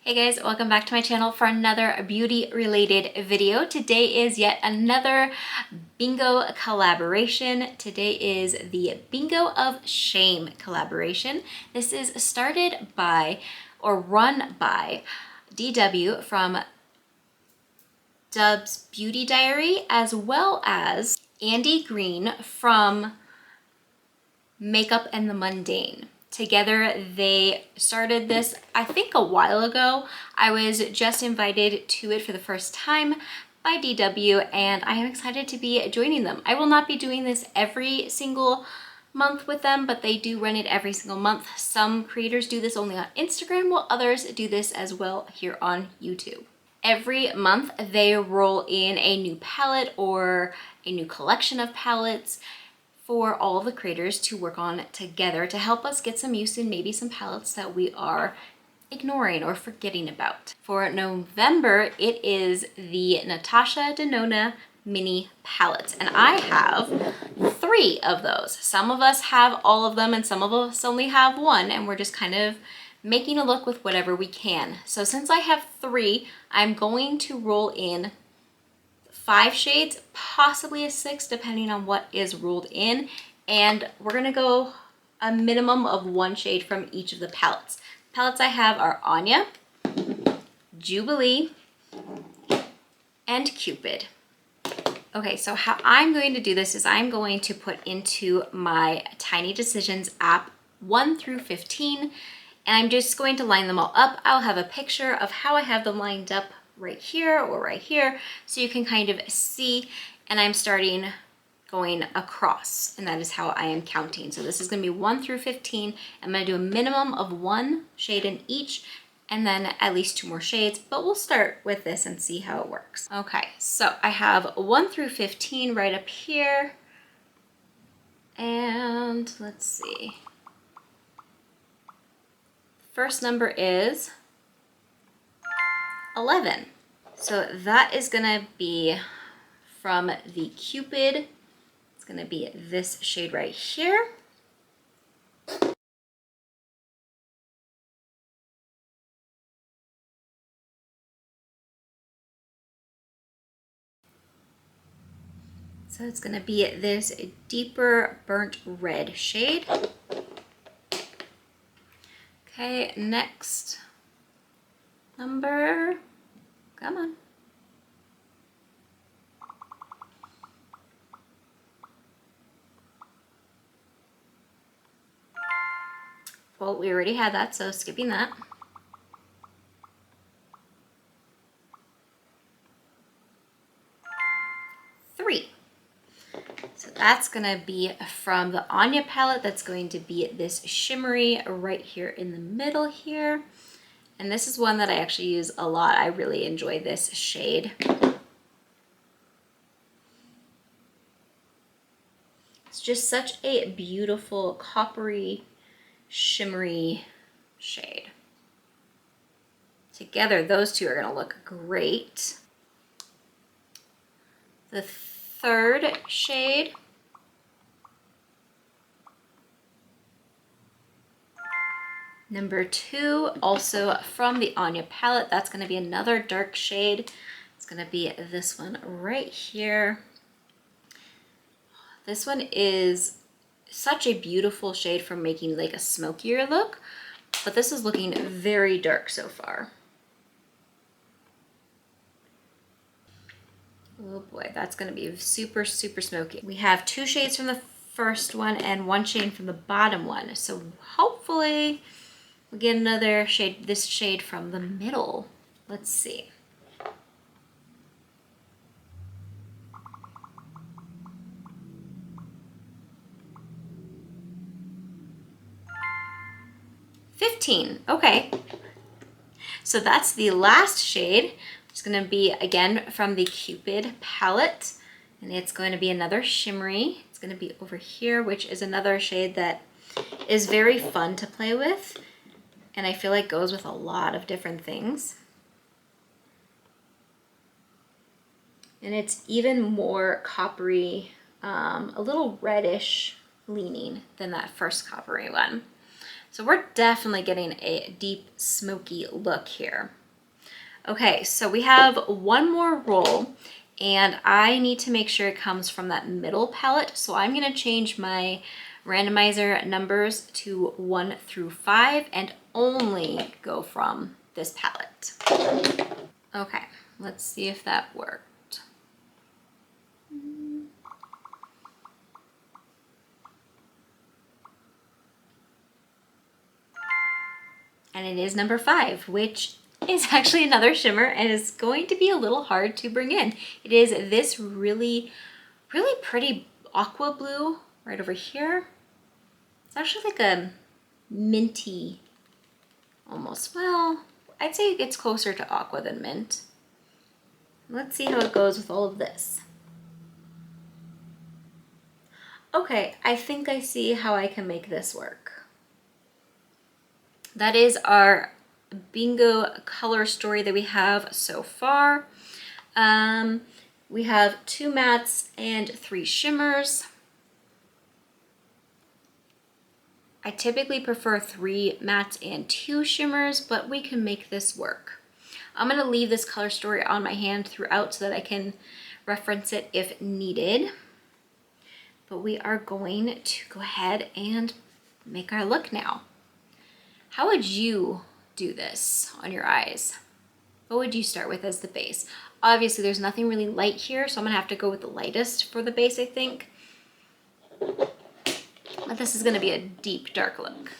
Hey guys, welcome back to my channel for another beauty related video. Today is yet another bingo collaboration. Today is the Bingo of Shame collaboration. This is started by or run by DW from Dub's Beauty Diary, as well as Andie Green from Makeup and the Mundane. Together they started this, I think, a while ago. I was just invited to it for the first time by DW, and I am excited to be joining them. I will not be doing this every single month with them, but they do run it every single month. Some creators do this only on Instagram, while others do this as well here on YouTube. Every month they roll in a new palette or a new collection of palettes for all of the creators to work on together to help us get some use in maybe some palettes that we are ignoring or forgetting about. For November, it is the Natasha Denona Mini Palettes, and I have 3 of those. Some of us have all of them and some of us only have one, and we're just kind of making a look with whatever we can. So since I have 3, I'm going to roll in 5 shades, possibly a 6, depending on what is rolled in. And we're gonna go a minimum of 1 shade from each of the palettes. Palettes I have are Anya, Jubilee, and Cupid. Okay, so how I'm going to do this is I'm going to put into my Tiny Decisions app 1 through 15, and I'm just going to line them all up. I'll have a picture of how I have them lined up right here or right here, so you can kind of see, and I'm starting going across, and that is how I am counting. So this is going to be 1 through 15. I'm going to do a minimum of 1 shade in each, and then at least 2 more shades, but we'll start with this and see how it works. Okay, so I have 1 through 15 right up here, and let's see. First number is 11. So that is gonna be from the Cupid. It's gonna be this shade right here. So it's gonna be this deeper burnt red shade. Okay, next number, come on. Well, we already had that, so skipping that. Three. So that's gonna be from the Anya palette. That's going to be this shimmery right here in the middle here. And this is one that I actually use a lot. I really enjoy this shade. It's just such a beautiful coppery, shimmery shade. Together, those two are gonna look great. The third shade, number 2, also from the Anya palette. That's gonna be another dark shade. It's gonna be this one right here. This one is such a beautiful shade for making like a smokier look, but this is looking very dark so far. Oh boy, that's gonna be super, super smoky. We have 2 shades from the first one and 1 shade from the bottom one. So hopefully we'll get another shade, this shade from the middle. Let's see. Okay, so that's the last shade. It's gonna be again from the Cupid palette, and it's going to be another shimmery. It's gonna be over here, which is another shade that is very fun to play with, and I feel like goes with a lot of different things. And it's even more coppery, a little reddish leaning than that first coppery one. So we're definitely getting a deep smoky look here. Okay, so we have one more roll and I need to make sure it comes from that middle palette. So I'm gonna change my randomizer numbers to 1 through 5 and only go from this palette. Okay, let's see if that worked. And it is number 5, which is actually another shimmer and is going to be a little hard to bring in. It is this really pretty aqua blue right over here. It's actually like a minty almost. Well, I'd say it gets closer to aqua than mint. Let's see how it goes with all of this. Okay, I think I see how I can make this work. That is our bingo color story that we have so far. We have 2 mattes and 3 shimmers. I typically prefer 3 mattes and 2 shimmers, but we can make this work. I'm gonna leave this color story on my hand throughout so that I can reference it if needed. But we are going to go ahead and make our look now. How would you do this on your eyes? What would you start with as the base? Obviously there's nothing really light here, so I'm gonna have to go with the lightest for the base, I think. But this is gonna be a deep, dark look.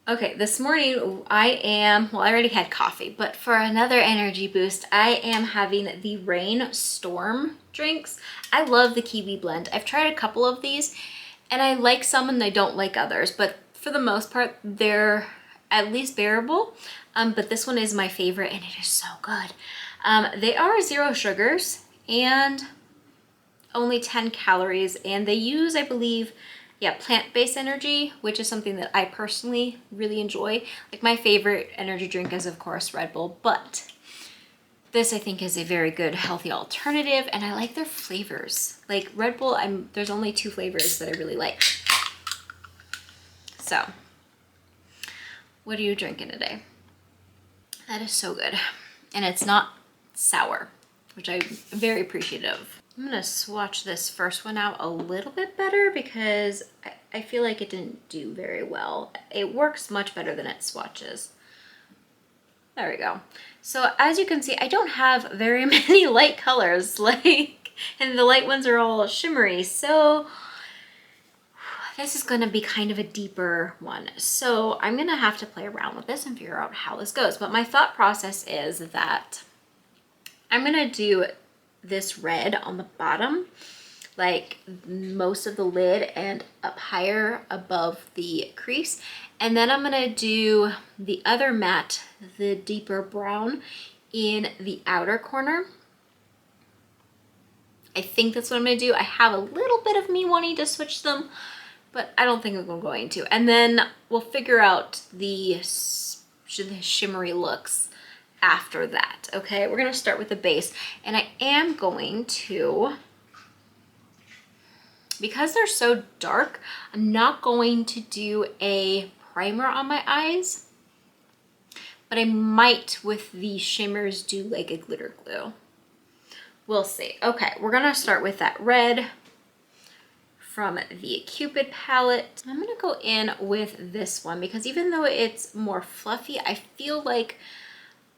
Okay, this morning I already had coffee, but for another energy boost, I am having the Rain Storm drinks. I love the kiwi blend. I've tried a couple of these and I like some and I don't like others, but for the most part, they're at least bearable. But this one is my favorite and it is so good. They are 0 sugars and only 10 calories, and they use, I believe, plant-based energy, which is something that I personally really enjoy. Like my favorite energy drink is of course Red Bull, but this I think is a very good healthy alternative, and I like their flavors. Like Red Bull, there's only 2 flavors that I really like. So, what are you drinking today? That is so good. And it's not sour, which I'm very appreciative of. I'm gonna swatch this first one out a little bit better because I feel like it didn't do very well. It works much better than it swatches. There we go. So as you can see, I don't have very many light colors, and the light ones are all shimmery. So this is gonna be kind of a deeper one. So I'm gonna have to play around with this and figure out how this goes. But my thought process is that I'm gonna do this red on the bottom, like most of the lid and up higher above the crease. And then I'm gonna do the other matte, the deeper brown, in the outer corner. I think that's what I'm gonna do. I have a little bit of me wanting to switch them, but I don't think I'm going to. And then we'll figure out the shimmery looks after that. Okay, we're gonna start with the base, and I am going to, because they're so dark, I'm not going to do a primer on my eyes, but I might with the shimmers do like a glitter glue. We'll see. Okay, we're gonna start with that red from the Cupid palette. I'm gonna go in with this one because even though it's more fluffy, I feel like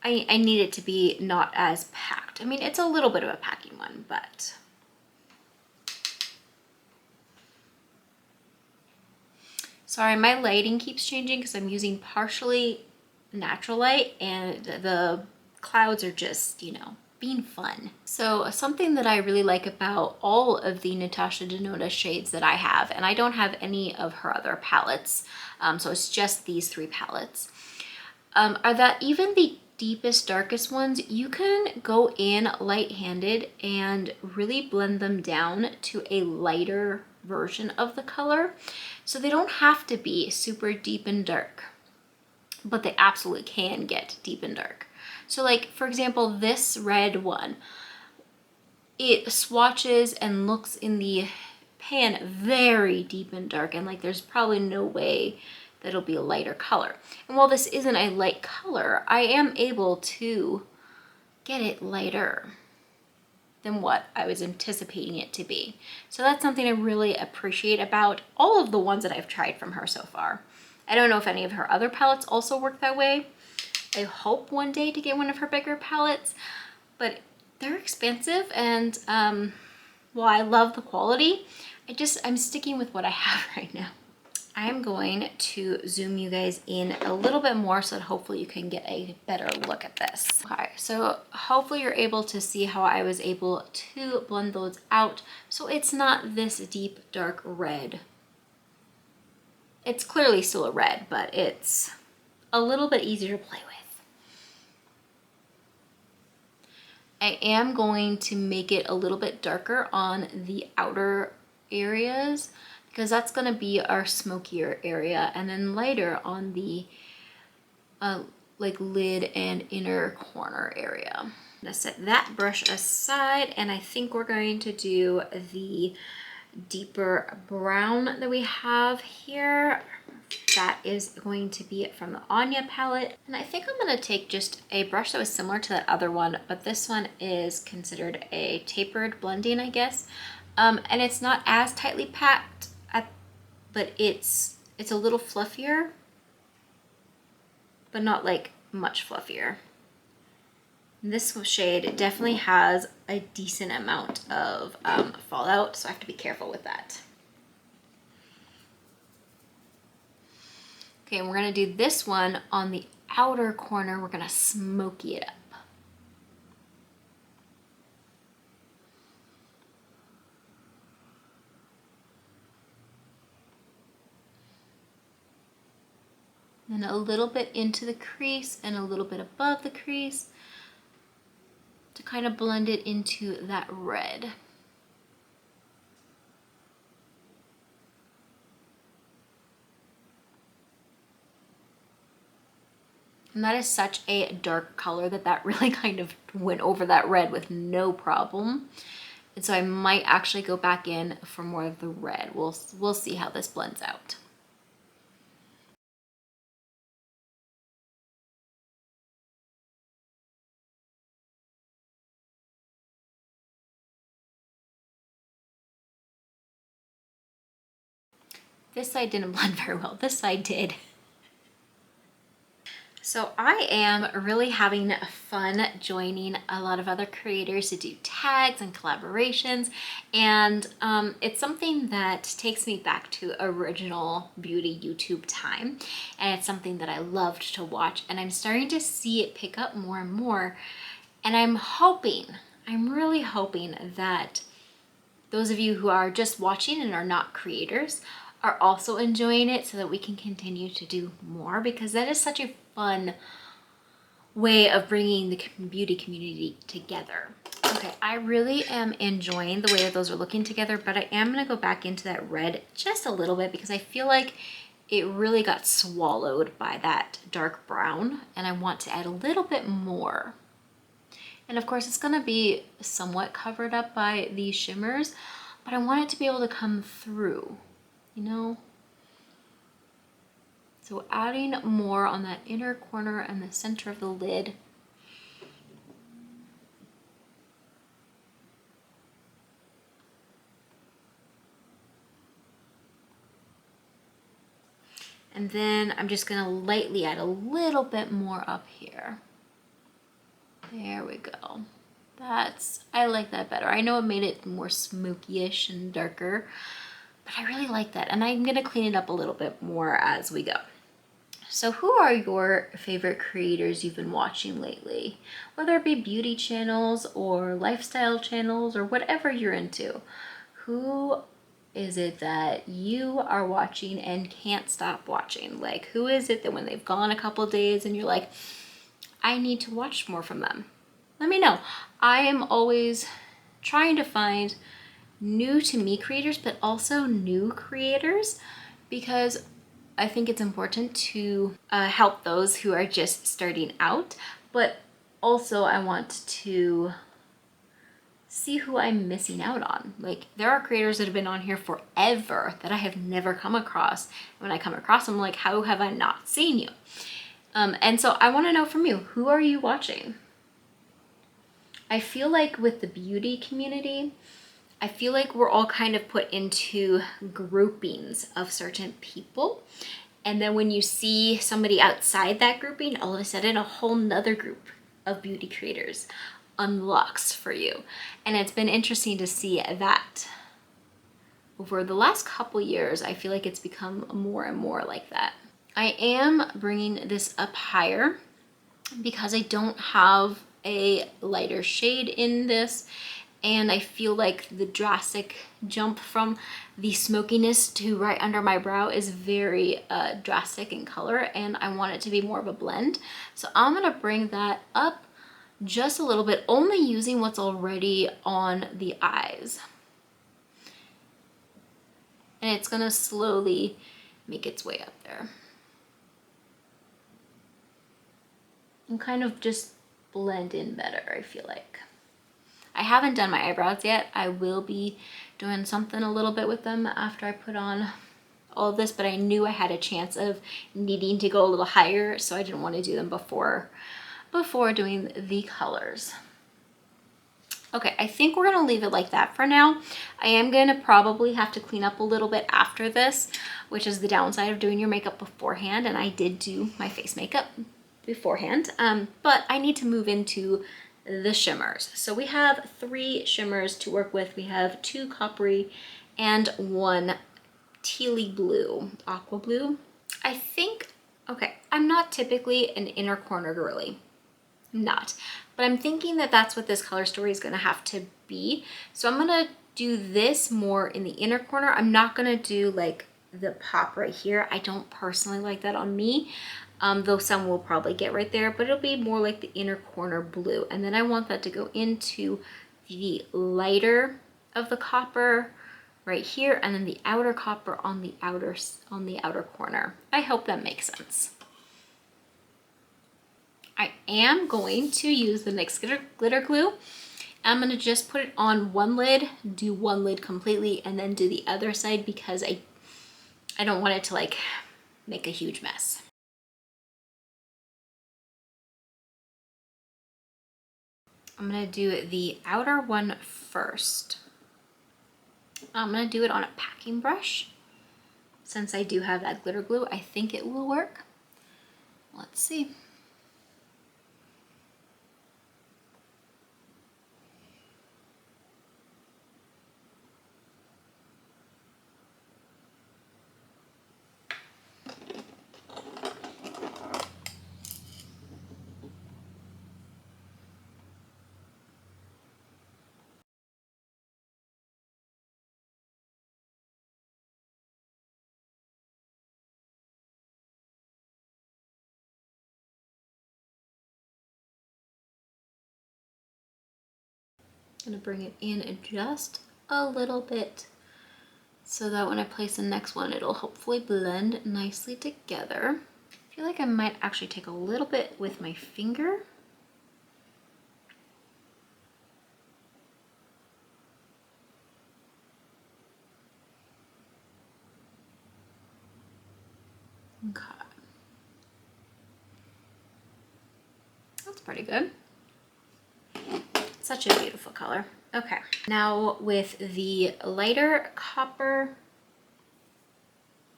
I need it to be not as packed. I mean, it's a little bit of a packing one, but. Sorry, my lighting keeps changing because I'm using partially natural light and the clouds are just, you know, being fun. So something that I really like about all of the Natasha Denona shades that I have, and I don't have any of her other palettes, so it's just these 3 palettes, are that even the deepest, darkest ones, you can go in light-handed and really blend them down to a lighter version of the color. So they don't have to be super deep and dark, but they absolutely can get deep and dark. So like, for example, this red one, it swatches and looks in the pan very deep and dark, and like there's probably no way that'll be a lighter color. And while this isn't a light color, I am able to get it lighter than what I was anticipating it to be. So that's something I really appreciate about all of the ones that I've tried from her so far. I don't know if any of her other palettes also work that way. I hope one day to get one of her bigger palettes, but they're expensive, and while I love the quality, I'm sticking with what I have right now. I am going to zoom you guys in a little bit more so that hopefully you can get a better look at this. Okay, so hopefully you're able to see how I was able to blend those out so it's not this deep dark red. It's clearly still a red, but it's a little bit easier to play with. I am going to make it a little bit darker on the outer areas, because that's going to be our smokier area, and then lighter on the like lid and inner corner area. I'm gonna set that brush aside, and I think we're going to do the deeper brown that we have here. That is going to be from the Anya palette, and I think I'm going to take just a brush that was similar to that other one, but this one is considered a tapered blending, I guess, and it's not as tightly packed, but it's a little fluffier, but not like much fluffier. This shade definitely has a decent amount of fallout, so I have to be careful with that. Okay, and we're gonna do this one on the outer corner. We're gonna smoky it up. And a little bit into the crease and a little bit above the crease to kind of blend it into that red. And that is such a dark color that really kind of went over that red with no problem. And so I might actually go back in for more of the red. We'll see how this blends out. This side didn't blend very well. This side did. So I am really having fun joining a lot of other creators to do tags and collaborations, and it's something that takes me back to original beauty YouTube time, and it's something that I loved to watch, and I'm starting to see it pick up more and more, and I'm really hoping that those of you who are just watching and are not creators are also enjoying it, so that we can continue to do more, because that is such a fun way of bringing the beauty community together. Okay, I really am enjoying the way that those are looking together, but I am going to go back into that red just a little bit because I feel like it really got swallowed by that dark brown, and I want to add a little bit more. And of course it's going to be somewhat covered up by these shimmers, but I want it to be able to come through, you know? So adding more on that inner corner and the center of the lid. And then I'm just gonna lightly add a little bit more up here. There we go. I like that better. I know it made it more smoky-ish and darker, but I really like that. And I'm gonna clean it up a little bit more as we go. So who are your favorite creators you've been watching lately? Whether it be beauty channels or lifestyle channels or whatever you're into. Who is it that you are watching and can't stop watching? Like, who is it that when they've gone a couple days and you're like, I need to watch more from them? Let me know. I am always trying to find new to me creators, but also new creators, because I think it's important to help those who are just starting out, but also I want to see who I'm missing out on. Like, there are creators that have been on here forever that I have never come across. And when I come across them, I'm like, how have I not seen you? And so I want to know from you, who are you watching? I feel like with the beauty community, I feel like we're all kind of put into groupings of certain people. And then when you see somebody outside that grouping, all of a sudden a whole nother group of beauty creators unlocks for you. And it's been interesting to see that over the last couple years. I feel like it's become more and more like that. I am bringing this up higher because I don't have a lighter shade in this, and I feel like the drastic jump from the smokiness to right under my brow is very drastic in color, and I want it to be more of a blend. So I'm gonna bring that up just a little bit, only using what's already on the eyes. And it's gonna slowly make its way up there. And kind of just blend in better, I feel like. I haven't done my eyebrows yet. I will be doing something a little bit with them after I put on all of this, but I knew I had a chance of needing to go a little higher, so I didn't want to do them before doing the colors. Okay, I think we're gonna leave it like that for now. I am gonna probably have to clean up a little bit after this, which is the downside of doing your makeup beforehand, and I did do my face makeup beforehand, but I need to move into the shimmers. So we have 3 shimmers to work with. We have 2 coppery and 1 tealy blue, aqua blue. I think, okay, I'm not typically an inner corner girly. I'm not, but I'm thinking that that's what this color story is gonna have to be. So I'm gonna do this more in the inner corner. I'm not gonna do like the pop right here. I don't personally like that on me. Though some will probably get right there, but it'll be more like the inner corner blue. And then I want that to go into the lighter of the copper right here, and then the outer copper on the outer corner. I hope that makes sense. I am going to use the NYX glitter glue. I'm gonna just put it on one lid, do one lid completely, and then do the other side because I don't want it to like make a huge mess. I'm gonna do the outer one first. I'm gonna do it on a packing brush. Since I do have that glitter glue, I think it will work. Let's see. I'm gonna bring it in just a little bit so that when I place the next one, it'll hopefully blend nicely together. I feel like I might actually take a little bit with my finger. Okay. That's pretty good. Such a beautiful color. Okay, now with the lighter copper,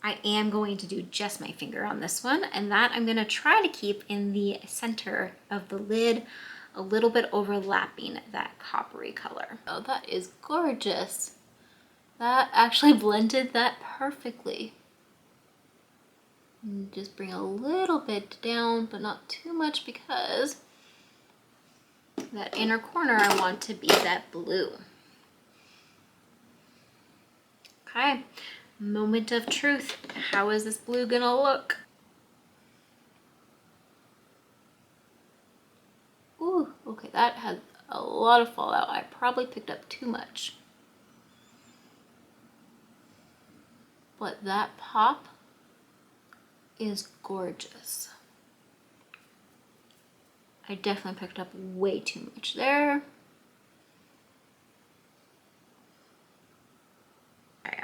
I am going to do just my finger on this one, and that I'm gonna try to keep in the center of the lid, a little bit overlapping that coppery color. Oh, that is gorgeous. That actually blended that perfectly. And just bring a little bit down, but not too much because that inner corner I want to be that blue. Okay, moment of truth. How is this blue gonna look? Ooh, okay, that has a lot of fallout. I probably picked up too much. But that pop is gorgeous. I definitely picked up way too much there.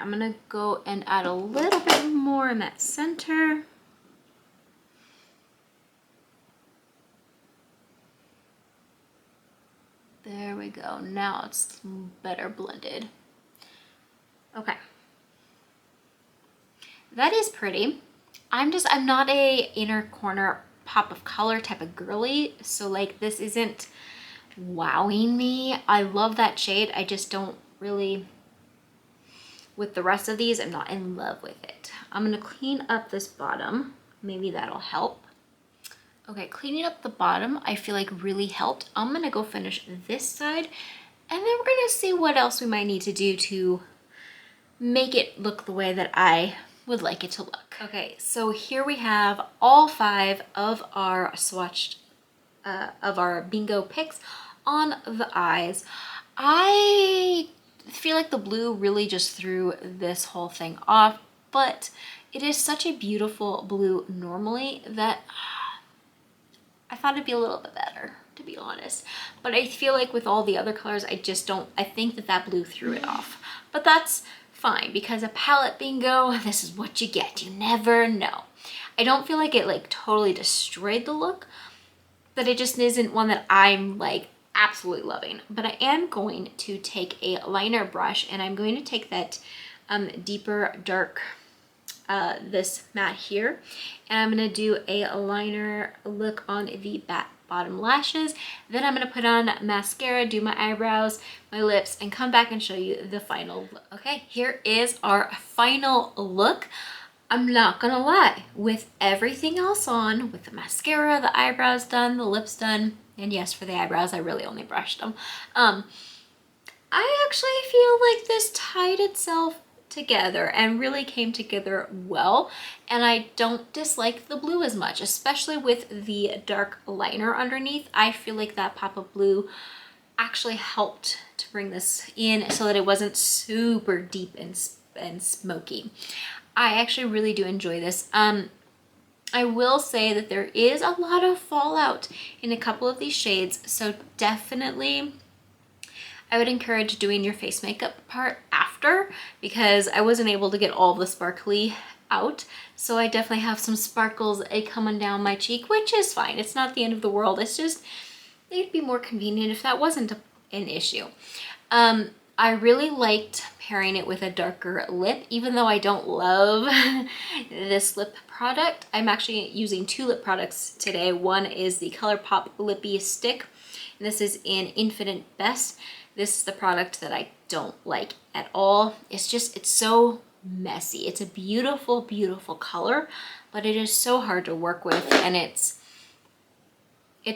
I'm gonna go and add a little bit more in that center. There we go. Now it's better blended. Okay. That is pretty. I'm not a inner corner pop of color type of girly, so like this isn't wowing me. I love that shade. I just don't really, with the rest of these, I'm not in love with it. I'm gonna clean up this bottom. Maybe that'll help. Okay, cleaning up the bottom, I feel like really helped. I'm gonna go finish this side, and then we're gonna see what else we might need to do to make it look the way that I would like it to look. Okay, so here we have all 5 of our swatched, of our bingo picks on the eyes. I feel like the blue really just threw this whole thing off, but it is such a beautiful blue normally that I thought it'd be a little bit better, to be honest. But I feel like with all the other colors, I think that blue threw it off. But that's fine, because a palette bingo, this is what you get. You never know. I don't feel like it like totally destroyed the look, but it just isn't one that I'm like absolutely loving. But I am going to take a liner brush, and I'm going to take that deeper dark, this matte here, and I'm going to do a liner look on the bottom lashes. Then I'm going to put on mascara, do my eyebrows, my lips, and come back and show you the final look. Okay, here is our final look. I'm not gonna lie, with everything else on, with the mascara, the eyebrows done, the lips done, and yes, for the eyebrows, I really only brushed them. I actually feel like this tied itself together and really came together well, and I don't dislike the blue as much, especially with the dark liner underneath. I feel like that pop of blue actually helped to bring this in so that it wasn't super deep and smoky. I actually really do enjoy this. I will say that there is a lot of fallout in a couple of these shades, so definitely I would encourage doing your face makeup part after, because I wasn't able to get all the sparkly out. So I definitely have some sparkles coming down my cheek, which is fine. It's not the end of the world. It's just, it'd be more convenient if that wasn't an issue. I really liked pairing it with a darker lip, even though I don't love this lip product. I'm actually using 2 lip products today. One is the ColourPop Lippy Stick, and this is in Infinite Best. This is the product that I don't like at all. It's so messy. It's a beautiful, beautiful color, but it is so hard to work with, and it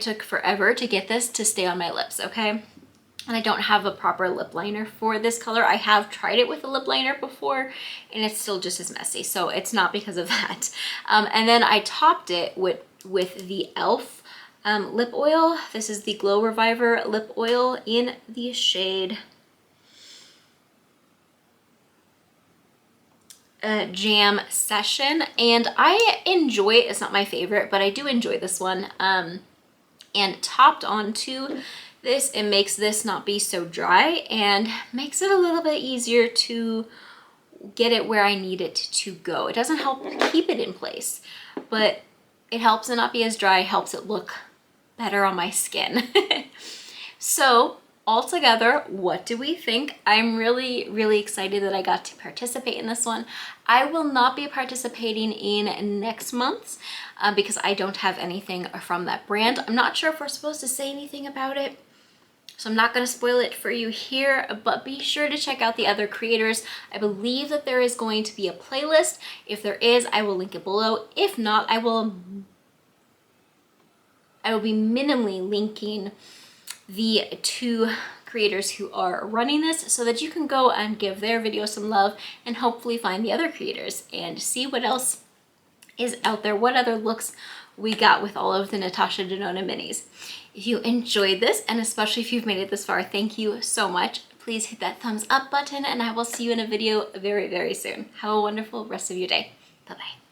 took forever to get this to stay on my lips, okay? And I don't have a proper lip liner for this color. I have tried it with a lip liner before, and it's still just as messy, so it's not because of that. And then I topped it with the e.l.f. Lip oil. This is the Glow Reviver lip oil in the shade Jam Session, and I enjoy it. It's not my favorite, but I do enjoy this one. And topped onto this, it makes this not be so dry and makes it a little bit easier to get it where I need it to go. It doesn't help keep it in place, but it helps it not be as dry, helps it look better on my skin. So altogether, what do we think? I'm really, really excited that I got to participate in this one. I will not be participating in next month's because I don't have anything from that brand. I'm not sure if we're supposed to say anything about it, so I'm not going to spoil it for you here, but be sure to check out the other creators. I believe that there is going to be a playlist. If there is, I will link it below. If not, I will be minimally linking the 2 creators who are running this so that you can go and give their video some love and hopefully find the other creators and see what else is out there, what other looks we got with all of the Natasha Denona minis. If you enjoyed this, and especially if you've made it this far, thank you so much. Please hit that thumbs up button, and I will see you in a video very, very soon. Have a wonderful rest of your day. Bye-bye.